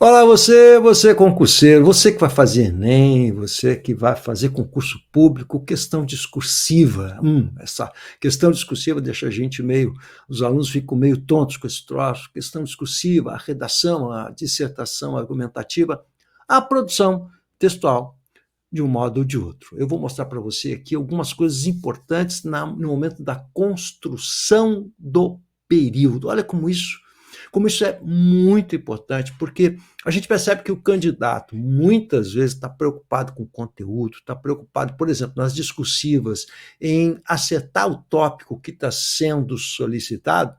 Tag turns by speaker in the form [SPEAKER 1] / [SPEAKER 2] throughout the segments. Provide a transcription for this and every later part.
[SPEAKER 1] Olá, você concurseiro, você que vai fazer Enem, você que vai fazer concurso público, questão discursiva. Essa questão discursiva deixa a gente meio, os alunos ficam meio tontos com esse troço. Questão discursiva, a redação, a dissertação argumentativa, a produção textual, de um modo ou de outro. Eu vou mostrar para você aqui algumas coisas importantes no momento da construção do período. Olha como isso é muito importante, porque a gente percebe que o candidato muitas vezes está preocupado com o conteúdo, está preocupado, por exemplo, nas discursivas, em acertar o tópico que está sendo solicitado,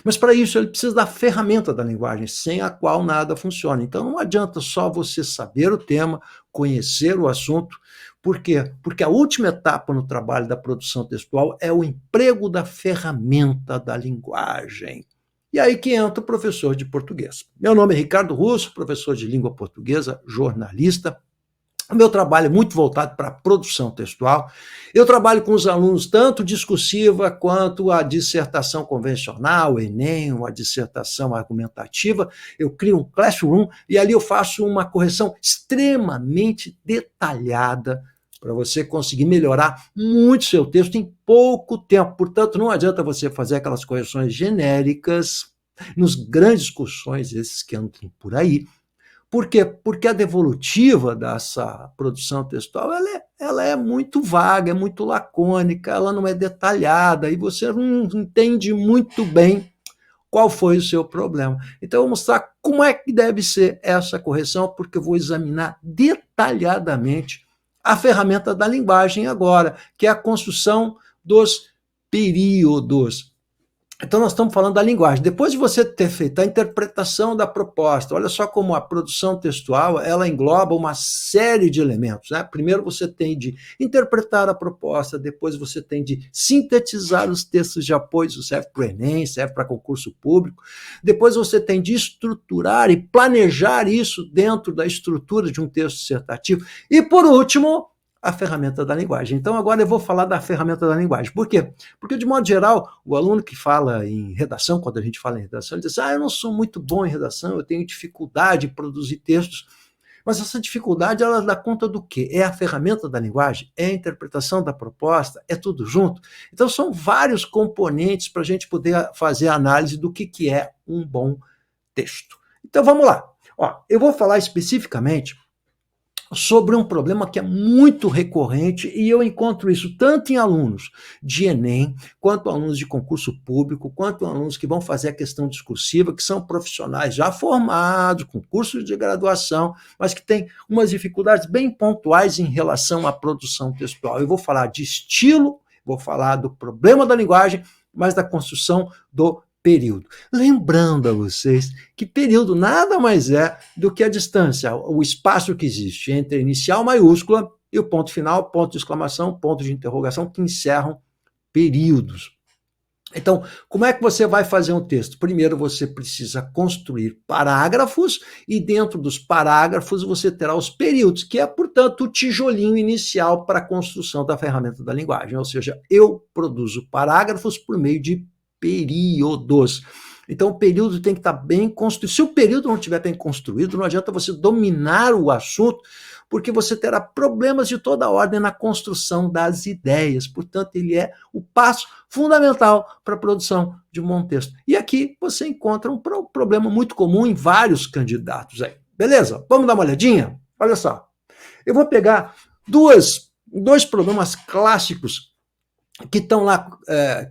[SPEAKER 1] mas para isso ele precisa da ferramenta da linguagem, sem a qual nada funciona. Então não adianta só você saber o tema, conhecer o assunto. Por quê? Porque a última etapa no trabalho da produção textual é o emprego da ferramenta da linguagem. E aí que entra o professor de português. Meu nome é Ricardo Russo, professor de língua portuguesa, jornalista. O meu trabalho é muito voltado para a produção textual. Eu trabalho com os alunos tanto discursiva quanto a dissertação convencional, o Enem, uma dissertação argumentativa. Eu crio um classroom e ali eu faço uma correção extremamente detalhada para você conseguir melhorar muito seu texto em pouco tempo. Portanto, não adianta você fazer aquelas correções genéricas nos grandes discussões, esses que andam por aí. Por quê? Porque a devolutiva dessa produção textual ela é muito vaga, é muito lacônica, ela não é detalhada e você não entende muito bem qual foi o seu problema. Então, eu vou mostrar como é que deve ser essa correção, porque eu vou examinar detalhadamente a ferramenta da linguagem agora, que é a construção dos períodos. Então, nós estamos falando da linguagem. Depois de você ter feito a interpretação da proposta, olha só como a produção textual ela engloba uma série de elementos. Né? Primeiro você tem de interpretar a proposta, depois você tem de sintetizar os textos de apoio, isso serve para o Enem, serve para concurso público. Depois você tem de estruturar e planejar isso dentro da estrutura de um texto dissertativo. E, por último, a ferramenta da linguagem. Então, agora eu vou falar da ferramenta da linguagem. Por quê? Porque, de modo geral, o aluno que fala em redação, quando a gente fala em redação, ele diz eu não sou muito bom em redação, eu tenho dificuldade em produzir textos. Mas essa dificuldade, ela dá conta do quê? É a ferramenta da linguagem? É a interpretação da proposta? É tudo junto? Então, são vários componentes para a gente poder fazer a análise do que é um bom texto. Então, vamos lá. Eu vou falar especificamente sobre um problema que é muito recorrente e eu encontro isso tanto em alunos de Enem, quanto alunos de concurso público, quanto alunos que vão fazer a questão discursiva, que são profissionais já formados, com cursos de graduação, mas que têm umas dificuldades bem pontuais em relação à produção textual. Eu vou falar de estilo, vou falar do problema da linguagem, mas da construção do período. Lembrando a vocês que período nada mais é do que a distância, o espaço que existe entre a inicial maiúscula e o ponto final, ponto de exclamação, ponto de interrogação, que encerram períodos. Então, como é que você vai fazer um texto? Primeiro, você precisa construir parágrafos e dentro dos parágrafos você terá os períodos, que é, portanto, o tijolinho inicial para a construção da ferramenta da linguagem. Ou seja, eu produzo parágrafos por meio de períodos. Então, o período tem que estar bem construído. Se o período não estiver bem construído, não adianta você dominar o assunto, porque você terá problemas de toda ordem na construção das ideias. Portanto, ele é o passo fundamental para a produção de um bom texto. E aqui você encontra um problema muito comum em vários candidatos aí. Beleza? Vamos dar uma olhadinha? Olha só. Eu vou pegar dois problemas clássicos que estão lá,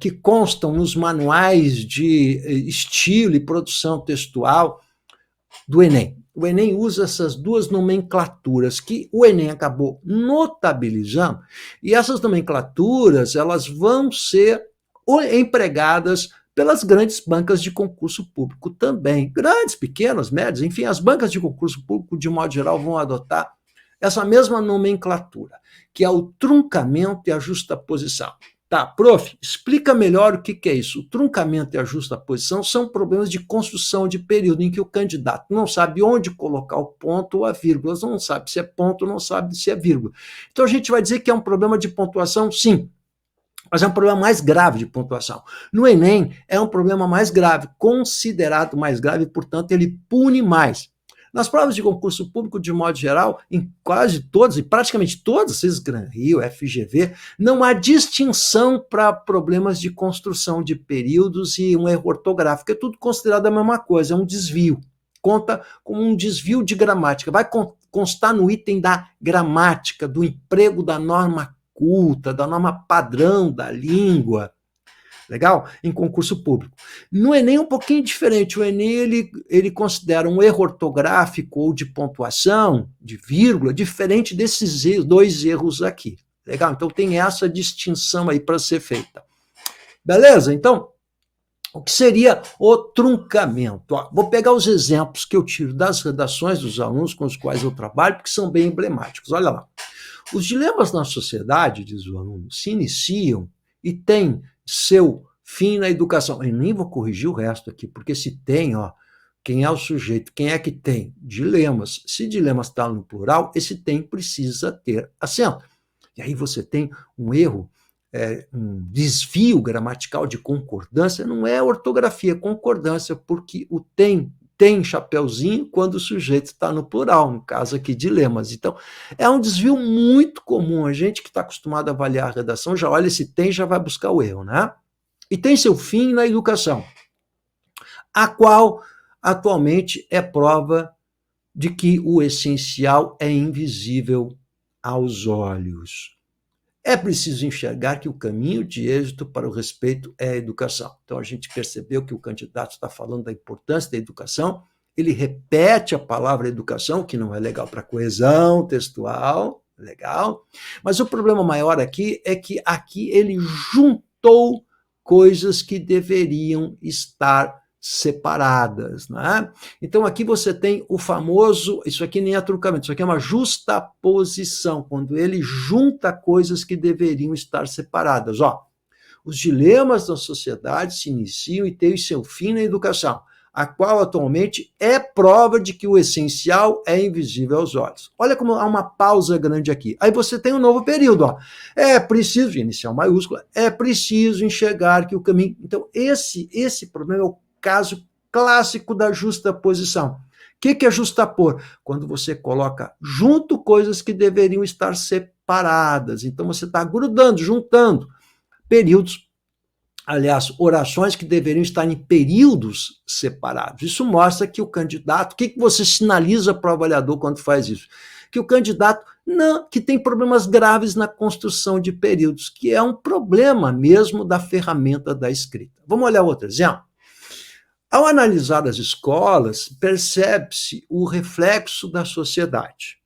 [SPEAKER 1] que constam nos manuais de estilo e produção textual do Enem. O Enem usa essas duas nomenclaturas que o Enem acabou notabilizando, e essas nomenclaturas elas vão ser empregadas pelas grandes bancas de concurso público também. Grandes, pequenas, médias, enfim, as bancas de concurso público, de modo geral, vão adotar essa mesma nomenclatura, que é o truncamento e a justaposição. Tá, prof, explica melhor o que é isso. O truncamento e a justaposição são problemas de construção de período em que o candidato não sabe onde colocar o ponto ou a vírgula, não sabe se é ponto, não sabe se é vírgula. Então a gente vai dizer que é um problema de pontuação, sim, mas é um problema mais grave de pontuação. No Enem é um problema mais grave, considerado mais grave, portanto ele pune mais. Nas provas de concurso público, de modo geral, em quase todas, e praticamente todas, Gran Rio, FGV, não há distinção para problemas de construção de períodos e um erro ortográfico. É tudo considerado a mesma coisa, é um desvio. Conta como um desvio de gramática. Vai constar no item da gramática, do emprego da norma culta, da norma padrão da língua. Legal? Em concurso público. No Enem é um pouquinho diferente. O Enem ele considera um erro ortográfico ou de pontuação, de vírgula, diferente desses dois erros aqui. Legal? Então tem essa distinção aí para ser feita. Beleza? Então, o que seria o truncamento? Ó, vou pegar os exemplos que eu tiro das redações dos alunos com os quais eu trabalho, porque são bem emblemáticos. Olha lá. Os dilemas na sociedade, diz o aluno, se iniciam e têm seu fim na educação. Eu nem vou corrigir o resto aqui, porque se tem, ó, quem é o sujeito, quem é que tem dilemas, se dilemas está no plural, esse tem precisa ter acento. E aí você tem um erro, um desvio gramatical de concordância, não é ortografia, é concordância, porque o tem chapeuzinho quando o sujeito está no plural, no caso aqui, dilemas. Então, é um desvio muito comum. A gente que está acostumado a avaliar a redação já olha esse tem, já vai buscar o erro, né? E tem seu fim na educação, a qual atualmente é prova de que o essencial é invisível aos olhos. É preciso enxergar que o caminho de êxito para o respeito é a educação. Então, a gente percebeu que o candidato está falando da importância da educação, ele repete a palavra educação, que não é legal para coesão textual, legal, mas o problema maior aqui é que aqui ele juntou coisas que deveriam estar separadas, né? Então aqui você tem o famoso, isso aqui nem é truncamento, isso aqui é uma justaposição, quando ele junta coisas que deveriam estar separadas. Ó, os dilemas da sociedade se iniciam e têm seu fim na educação, a qual atualmente é prova de que o essencial é invisível aos olhos. Olha como há uma pausa grande aqui. Aí você tem um novo período. Ó. É preciso, inicial maiúscula, é preciso enxergar que o caminho... Então esse problema é o caso clássico da justaposição. O que é justapor? Quando você coloca junto coisas que deveriam estar separadas. Então você está grudando, juntando períodos, aliás, orações que deveriam estar em períodos separados. Isso mostra que o candidato, o que você sinaliza para o avaliador quando faz isso? Que o candidato que tem problemas graves na construção de períodos, que é um problema mesmo da ferramenta da escrita. Vamos olhar outro exemplo? Ao analisar as escolas, percebe-se o reflexo da sociedade.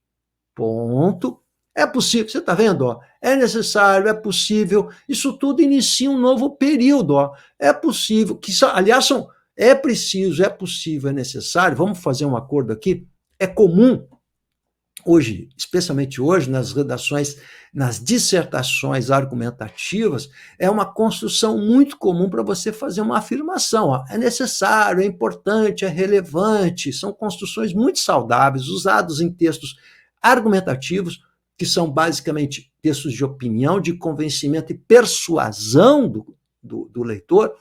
[SPEAKER 1] Ponto. É possível, você está vendo? Ó, é necessário, é possível, isso tudo inicia um novo período. Ó, é possível, que, aliás, é preciso, é possível, é necessário, vamos fazer um acordo aqui, é comum, hoje, especialmente hoje, nas redações, nas dissertações argumentativas, é uma construção muito comum para você fazer uma afirmação. Ó. É necessário, é importante, é relevante. São construções muito saudáveis, usados em textos argumentativos, que são basicamente textos de opinião, de convencimento e persuasão do leitor,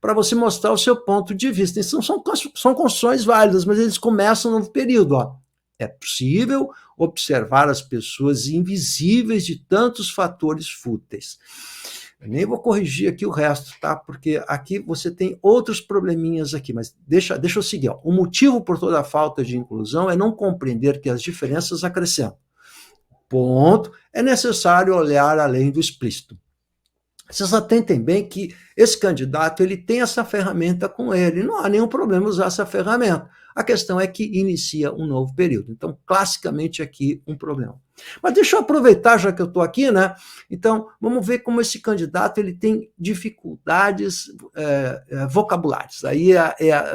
[SPEAKER 1] para você mostrar o seu ponto de vista. Então, são construções válidas, mas eles começam no novo período. Ó. É possível observar as pessoas invisíveis de tantos fatores fúteis. Eu nem vou corrigir aqui o resto, tá? Porque aqui você tem outros probleminhas aqui, mas deixa eu seguir. Ó. O motivo por toda a falta de inclusão é não compreender que as diferenças acrescentam. Ponto. É necessário olhar além do explícito. Vocês atentem bem que esse candidato ele tem essa ferramenta com ele. Não há nenhum problema usar essa ferramenta. A questão é que inicia um novo período. Então, classicamente aqui, um problema. Mas deixa eu aproveitar, já que eu estou aqui, né? Então, vamos ver como esse candidato ele tem dificuldades vocabulares. Aí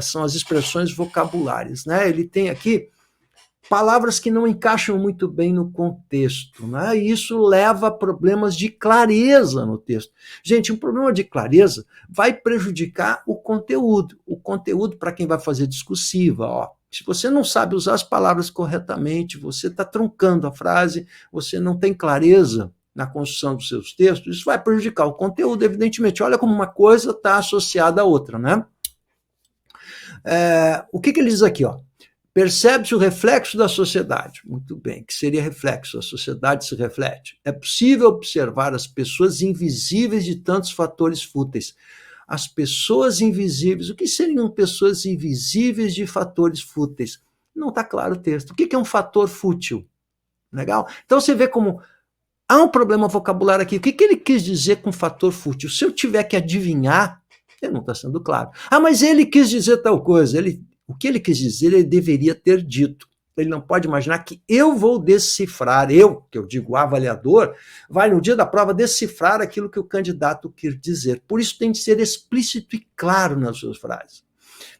[SPEAKER 1] são as expressões vocabulares, né? Ele tem aqui palavras que não encaixam muito bem no contexto, né? E isso leva a problemas de clareza no texto. Gente, um problema de clareza vai prejudicar o conteúdo. O conteúdo para quem vai fazer discursiva, ó. Se você não sabe usar as palavras corretamente, você está truncando a frase, você não tem clareza na construção dos seus textos, isso vai prejudicar o conteúdo, evidentemente. Olha como uma coisa está associada à outra, né? O que ele diz aqui, ó? Percebe-se o reflexo da sociedade. Muito bem, que seria reflexo? A sociedade se reflete. É possível observar as pessoas invisíveis de tantos fatores fúteis. As pessoas invisíveis, o que seriam pessoas invisíveis de fatores fúteis? Não está claro o texto. O que é um fator fútil? Legal? Então você vê como há um problema vocabulário aqui. O que ele quis dizer com fator fútil? Se eu tiver que adivinhar, ele não está sendo claro. Ah, mas ele quis dizer tal coisa. O que ele quis dizer, ele deveria ter dito. Ele não pode imaginar que eu vou decifrar, que eu digo avaliador, vai no dia da prova decifrar aquilo que o candidato quer dizer. Por isso tem de ser explícito e claro nas suas frases.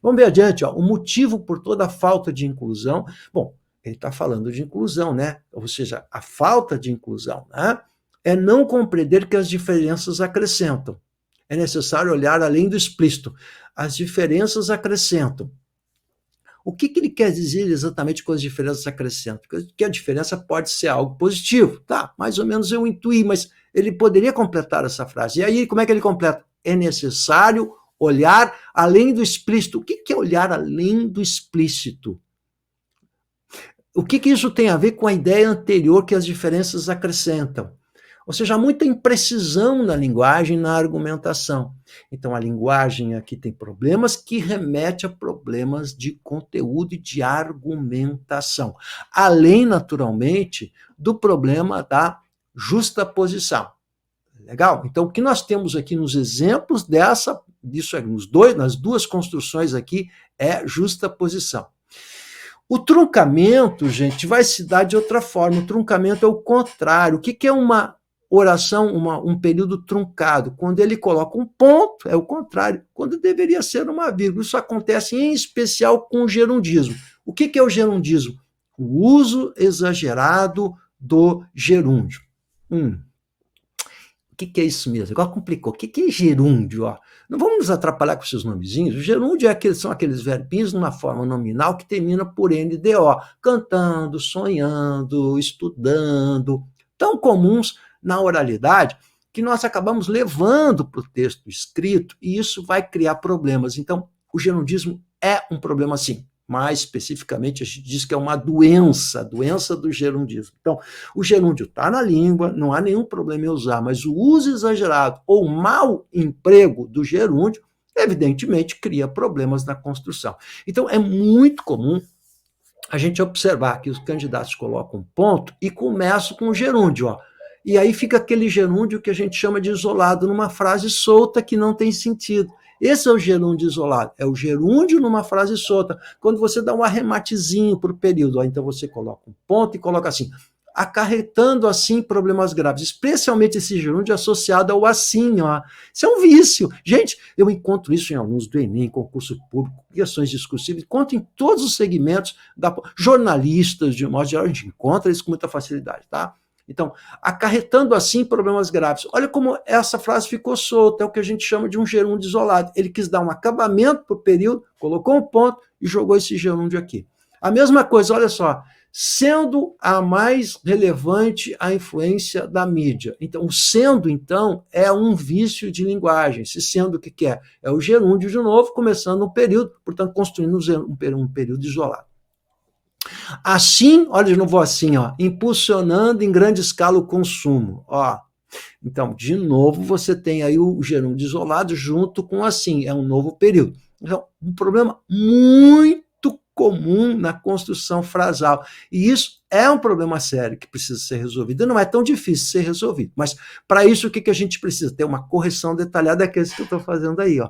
[SPEAKER 1] Vamos ver adiante, ó, o motivo por toda a falta de inclusão. Bom, ele está falando de inclusão, né? Ou seja, a falta de inclusão, né? É não compreender que as diferenças acrescentam. É necessário olhar além do explícito. As diferenças acrescentam. O que ele quer dizer exatamente com as diferenças acrescentam? Que a diferença pode ser algo positivo. Tá, mais ou menos eu intuí, mas ele poderia completar essa frase. E aí, como é que ele completa? É necessário olhar além do explícito. O que é olhar além do explícito? O que isso tem a ver com a ideia anterior que as diferenças acrescentam? Ou seja, há muita imprecisão na linguagem, na argumentação. Então, a linguagem aqui tem problemas que remete a problemas de conteúdo e de argumentação. Além, naturalmente, do problema da justaposição. Legal? Então, o que nós temos aqui nos exemplos nas duas construções aqui, é justaposição. O truncamento, gente, vai se dar de outra forma. O truncamento é o contrário. O que é uma oração, um período truncado? Quando ele coloca um ponto, é o contrário. Quando deveria ser uma vírgula. Isso acontece em especial com o gerundismo. O que é o gerundismo? O uso exagerado do gerúndio. O que é isso mesmo? Agora complicou. O que é gerúndio? Ó? Não vamos nos atrapalhar com esses nomezinhos. O gerúndio são aqueles verbinhos numa forma nominal que termina por NDO. Cantando, sonhando, estudando. Tão comuns na oralidade que nós acabamos levando para o texto escrito e isso vai criar problemas. Então, o gerundismo é um problema sim. Mais especificamente, a gente diz que é uma doença, a doença do gerundismo. Então, o gerúndio está na língua, não há nenhum problema em usar, mas o uso exagerado ou mau emprego do gerúndio, evidentemente, cria problemas na construção. Então, é muito comum a gente observar que os candidatos colocam um ponto e começam com o gerúndio, ó. E aí fica aquele gerúndio que a gente chama de isolado, numa frase solta que não tem sentido. Esse é o gerúndio isolado, é o gerúndio numa frase solta. Quando você dá um arrematezinho para o período, ó, então você coloca um ponto e coloca assim, acarretando assim problemas graves, especialmente esse gerúndio associado ao assim, ó. Isso é um vício. Gente, eu encontro isso em alunos do Enem, concurso público, questões discursivas, encontro em todos os segmentos, jornalistas, de um modo geral, a gente encontra isso com muita facilidade, tá? Então, acarretando assim problemas graves. Olha como essa frase ficou solta, é o que a gente chama de um gerúndio isolado. Ele quis dar um acabamento para o período, colocou um ponto e jogou esse gerúndio aqui. A mesma coisa, olha só, sendo a mais relevante a influência da mídia. Então, o sendo, então, é um vício de linguagem. Se sendo o que é? É o gerúndio de novo, começando um período, portanto, construindo um período isolado. Assim, olha de novo assim, ó, impulsionando em grande escala o consumo. Ó. Então, de novo, você tem aí o gerúndio isolado junto com assim, é um novo período. Então, um problema muito comum na construção frasal. E isso é um problema sério que precisa ser resolvido. Não é tão difícil ser resolvido. Mas, para isso, o que a gente precisa? Ter uma correção detalhada, que é isso que eu estou fazendo aí. Ó.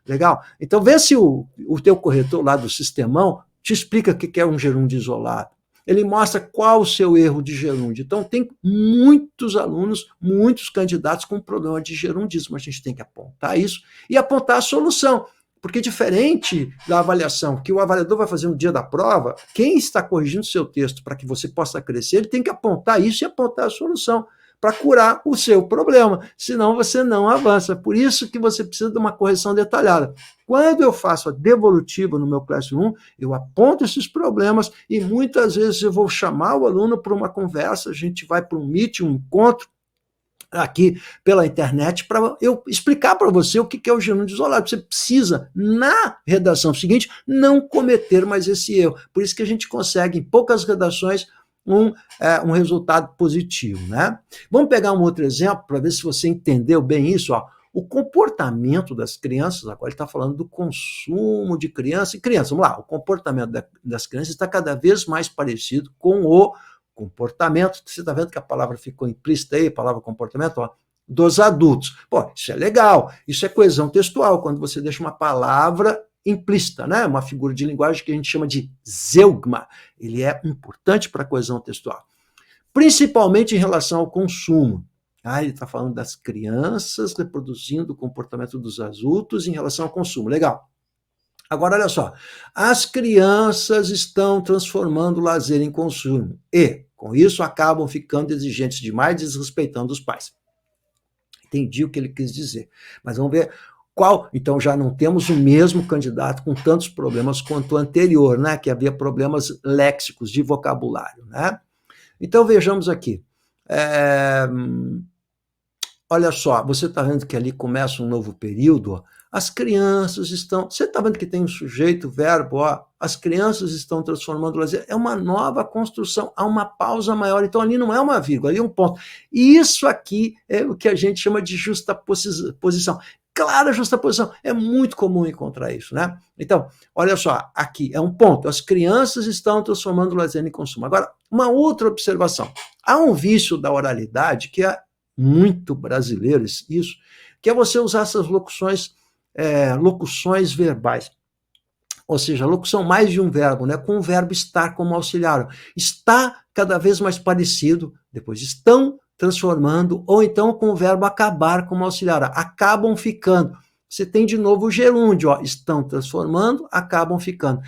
[SPEAKER 1] Legal? Então, vê se o teu corretor lá do sistemão te explica o que é um gerúndio isolado. Ele mostra qual o seu erro de gerúndio. Então, tem muitos alunos, muitos candidatos com problema de gerundismo. A gente tem que apontar isso e apontar a solução. Porque, diferente da avaliação que o avaliador vai fazer no dia da prova, quem está corrigindo o seu texto para que você possa crescer, ele tem que apontar isso e apontar a solução para curar o seu problema, senão você não avança. Por isso que você precisa de uma correção detalhada. Quando eu faço a devolutiva no meu Classroom, eu aponto esses problemas e muitas vezes eu vou chamar o aluno para uma conversa, a gente vai para um meet, um encontro, aqui pela internet para eu explicar para você o que é o gerúndio isolado. Você precisa, na redação seguinte, não cometer mais esse erro. Por isso que a gente consegue, em poucas redações, um resultado positivo, né? Vamos pegar um outro exemplo para ver se você entendeu bem isso. Ó. O comportamento das crianças, agora ele está falando do consumo de criança e criança. Vamos lá, o comportamento das crianças está cada vez mais parecido com o comportamento. Você está vendo que a palavra ficou implícita aí, a palavra comportamento, ó, dos adultos. Pô, isso é legal, isso é coesão textual, quando você deixa uma palavra implícita, né? Uma figura de linguagem que a gente chama de zeugma. Ele é importante para a coesão textual, principalmente em relação ao consumo. Ele está falando das crianças reproduzindo o comportamento dos adultos em relação ao consumo. Legal. Agora, olha só. As crianças estão transformando o lazer em consumo e, com isso, acabam ficando exigentes demais, desrespeitando os pais. Entendi o que ele quis dizer. Mas vamos ver qual. Então, já não temos o mesmo candidato com tantos problemas quanto o anterior, né? Que havia problemas léxicos, de vocabulário, né? Então, vejamos aqui. Olha só, você está vendo que ali começa um novo período, ó. As crianças estão... Você está vendo que tem um sujeito, verbo, ó, as crianças estão transformando o lazer. É uma nova construção, há uma pausa maior. Então, ali não é uma vírgula, ali é um ponto. E isso aqui é o que a gente chama de justaposição. Clara justaposição. É muito comum encontrar isso, né? Então, olha só, aqui é um ponto. As crianças estão transformando o lazer em consumo. Agora, uma outra observação. Há um vício da oralidade que é muito brasileiro, isso, que é você usar essas locuções verbais. Ou seja, locução mais de um verbo, né? Com o verbo estar como auxiliar. Está cada vez mais parecido, depois estão transformando, ou então com o verbo acabar como auxiliar. Acabam ficando. Você tem de novo o gerúndio, ó, estão transformando, acabam ficando.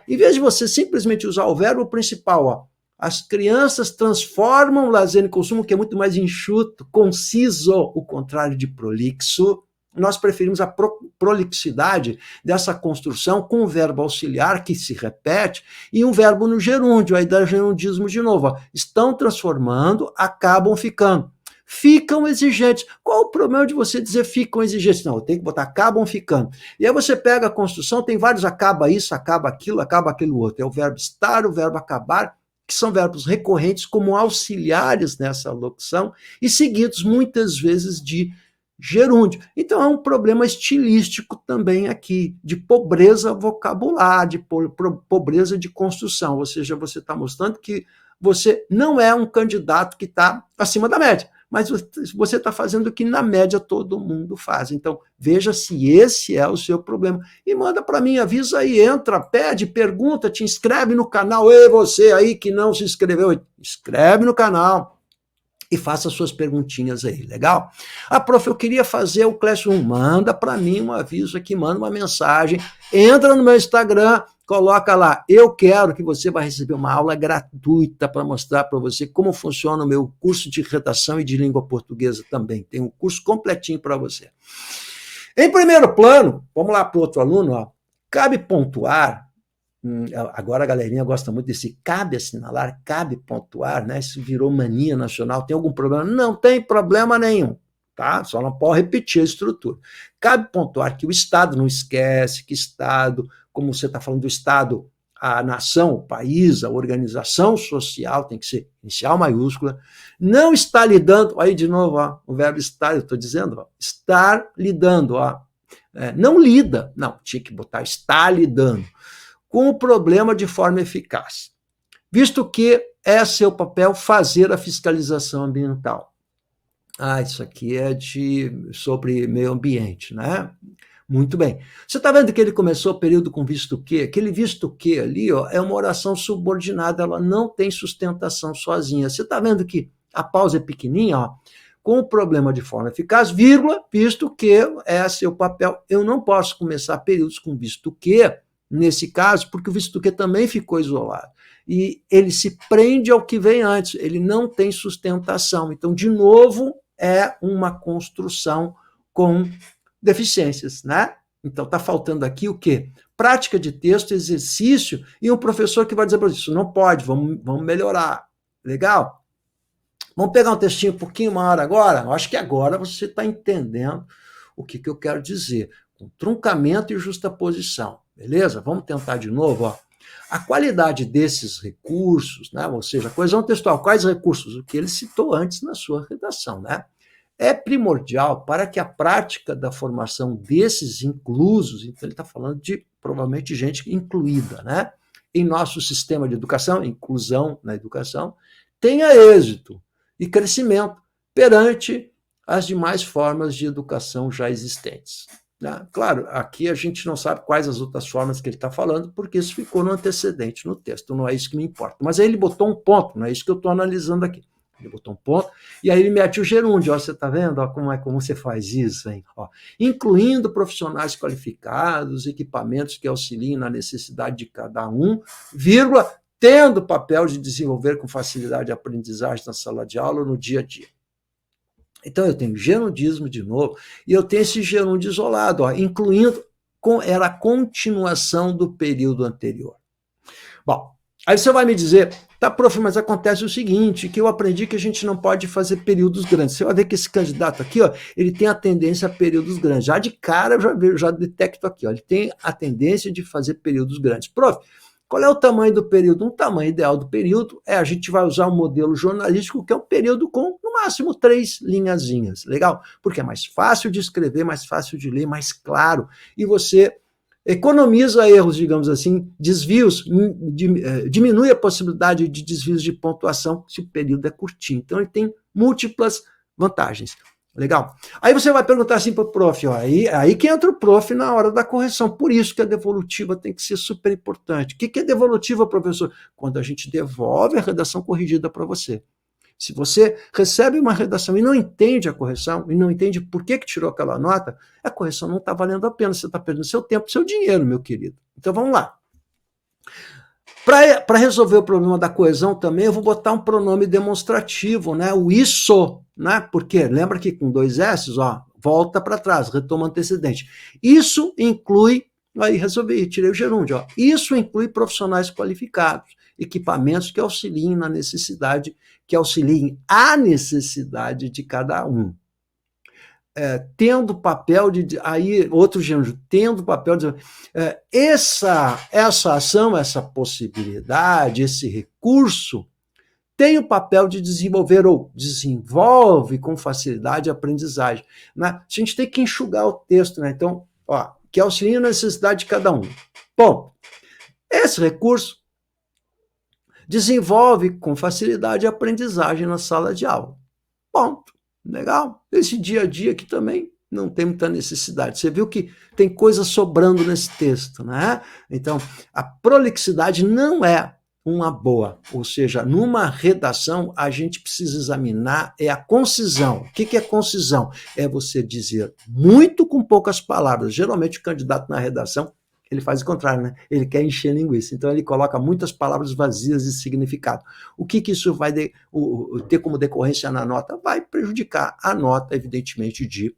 [SPEAKER 1] Em vez de você simplesmente usar o verbo principal, ó, as crianças transformam o lazer em consumo, que é muito mais enxuto, conciso, o contrário de prolixo. Nós preferimos a prolixidade dessa construção com um verbo auxiliar que se repete e um verbo no gerúndio, aí dá gerundismo de novo. Ó. Estão transformando, acabam ficando. Ficam exigentes. Qual o problema de você dizer ficam exigentes? Não, eu tenho que botar acabam ficando. E aí você pega a construção, tem vários acaba isso, acaba aquilo outro. É o verbo estar, o verbo acabar, que são verbos recorrentes como auxiliares nessa locução e seguidos muitas vezes de gerúndio. Então é um problema estilístico também aqui, de pobreza vocabular, de pobreza de construção, ou seja, você está mostrando que você não é um candidato que está acima da média, mas você está fazendo o que na média todo mundo faz. Então veja se esse é o seu problema e manda para mim, avisa aí, entra, pede, pergunta, te inscreve no canal. Ei, você aí que não se inscreveu, inscreve no canal e faça suas perguntinhas aí, legal? Prof, eu queria fazer o Classroom. Manda para mim um aviso aqui, manda uma mensagem, entra no meu Instagram, coloca lá, eu quero que você vai receber uma aula gratuita para mostrar para você como funciona o meu curso de redação e de língua portuguesa também. Tem um curso completinho para você. Em primeiro plano, vamos lá para o outro aluno, ó, cabe pontuar. Agora a galerinha gosta muito desse cabe assinalar, cabe pontuar, né? Isso virou mania nacional. Tem algum problema? Não tem problema nenhum, tá? Só não pode repetir a estrutura. Cabe pontuar que o Estado, não esquece que Estado, como você está falando do Estado, a nação, o país, a organização social, tem que ser inicial maiúscula, não está lidando, aí de novo, ó, o verbo estar, eu estou dizendo, ó, estar lidando, ó, não lida, não, tinha que botar está lidando, com o problema de forma eficaz, visto que é seu papel fazer a fiscalização ambiental. Isso aqui é sobre meio ambiente, né? Muito bem. Você está vendo que ele começou o período com visto que? Aquele visto que ali, ó, é uma oração subordinada, ela não tem sustentação sozinha. Você está vendo que a pausa é pequenininha, ó, com o problema de forma eficaz, vírgula, visto que é seu papel. Eu não posso começar períodos com visto que, nesse caso, porque o visto que também ficou isolado. E ele se prende ao que vem antes, ele não tem sustentação. Então, de novo, é uma construção com deficiências, né? Então, está faltando aqui o quê? Prática de texto, exercício, e um professor que vai dizer para isso, não pode, vamos melhorar. Legal? Vamos pegar um textinho um pouquinho maior agora? Eu acho que agora você está entendendo o que eu quero dizer. Com truncamento e justaposição. Beleza? Vamos tentar de novo. Ó. A qualidade desses recursos, né? Ou seja, a coesão textual, quais recursos? O que ele citou antes na sua redação, né? É primordial para que a prática da formação desses inclusos, então ele está falando de provavelmente gente incluída, né? Em nosso sistema de educação, inclusão na educação, tenha êxito e crescimento perante as demais formas de educação já existentes. Né? Claro, aqui a gente não sabe quais as outras formas que ele está falando, porque isso ficou no antecedente, no texto, não é isso que me importa. Mas aí ele botou um ponto, não é isso que eu estou analisando aqui. Ele botou um ponto, e aí ele mete o gerúndio, ó, você está vendo ó, como você faz isso, hein? Ó, incluindo profissionais qualificados, equipamentos que auxiliem na necessidade de cada um, vírgula, tendo o papel de desenvolver com facilidade a aprendizagem na sala de aula no dia a dia. Então eu tenho gerundismo de novo, e eu tenho esse gerúndio isolado, ó, incluindo, era a continuação do período anterior. Bom, aí você vai me dizer, tá, prof, mas acontece o seguinte, que eu aprendi que a gente não pode fazer períodos grandes. Você vai ver que esse candidato aqui, ó, ele tem a tendência a períodos grandes. Já de cara eu já detecto aqui, ó, ele tem a tendência de fazer períodos grandes. Prof, qual é o tamanho do período? Um tamanho ideal do período a gente vai usar um modelo jornalístico que é um período com, no máximo, 3 linhazinhas. Legal? Porque é mais fácil de escrever, mais fácil de ler, mais claro. E você economiza erros, digamos assim, desvios, diminui a possibilidade de desvios de pontuação se o período é curtinho. Então, ele tem múltiplas vantagens. Legal? Aí você vai perguntar assim para o prof, ó, aí que entra o prof na hora da correção. Por isso que a devolutiva tem que ser super importante. O que é devolutiva, professor? Quando a gente devolve a redação corrigida para você. Se você recebe uma redação e não entende a correção, e não entende por que tirou aquela nota, a correção não está valendo a pena, você está perdendo seu tempo, seu dinheiro, meu querido. Então vamos lá. Para resolver o problema da coesão também, eu vou botar um pronome demonstrativo, né? O isso, né? Porque lembra que com 2 S, ó, volta para trás, retoma antecedente. Isso inclui, aí resolvi, tirei o gerúndio, ó. Isso inclui profissionais qualificados, equipamentos que auxiliem na necessidade, que auxiliem a necessidade de cada um. Tendo papel de... Aí, outro gênero, tendo papel de... essa ação, essa possibilidade, esse recurso, tem o papel de desenvolver ou desenvolve com facilidade a aprendizagem. Né? A gente tem que enxugar o texto, né? Então, ó, que auxilia na necessidade de cada um. Bom, esse recurso desenvolve com facilidade a aprendizagem na sala de aula. Ponto. Legal? Esse dia a dia aqui também não tem muita necessidade. Você viu que tem coisa sobrando nesse texto, né? Então, a prolixidade não é uma boa, ou seja, numa redação a gente precisa examinar a concisão. O que é concisão? É você dizer muito com poucas palavras. Geralmente o candidato na redação ele faz o contrário, né? Ele quer encher linguiça. Então, ele coloca muitas palavras vazias de significado. O que isso vai ter como decorrência na nota? Vai prejudicar a nota, evidentemente, de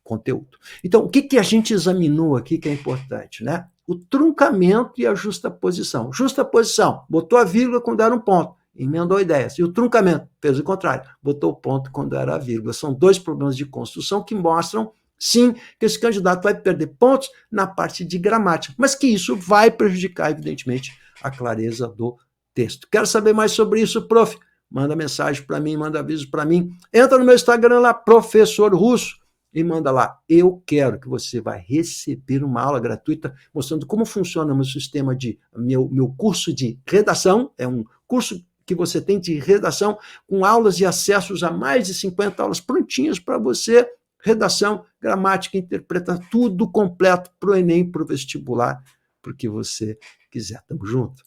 [SPEAKER 1] conteúdo. Então, o que a gente examinou aqui que é importante, né? O truncamento e a justaposição. Justaposição, botou a vírgula quando era um ponto, emendou ideias. E o truncamento, fez o contrário, botou o ponto quando era a vírgula. São 2 problemas de construção que mostram sim, que esse candidato vai perder pontos na parte de gramática, mas que isso vai prejudicar, evidentemente, a clareza do texto. Quero saber mais sobre isso, prof? Manda mensagem para mim, manda aviso para mim. Entra no meu Instagram lá, Professor Russo, e manda lá. Eu quero que você vai receber uma aula gratuita mostrando como funciona o meu sistema de meu curso de redação. É um curso que você tem de redação com aulas e acessos a mais de 50 aulas prontinhas para você. Redação, gramática, interpreta tudo completo para o Enem, para o vestibular, para o que você quiser. Tamo junto?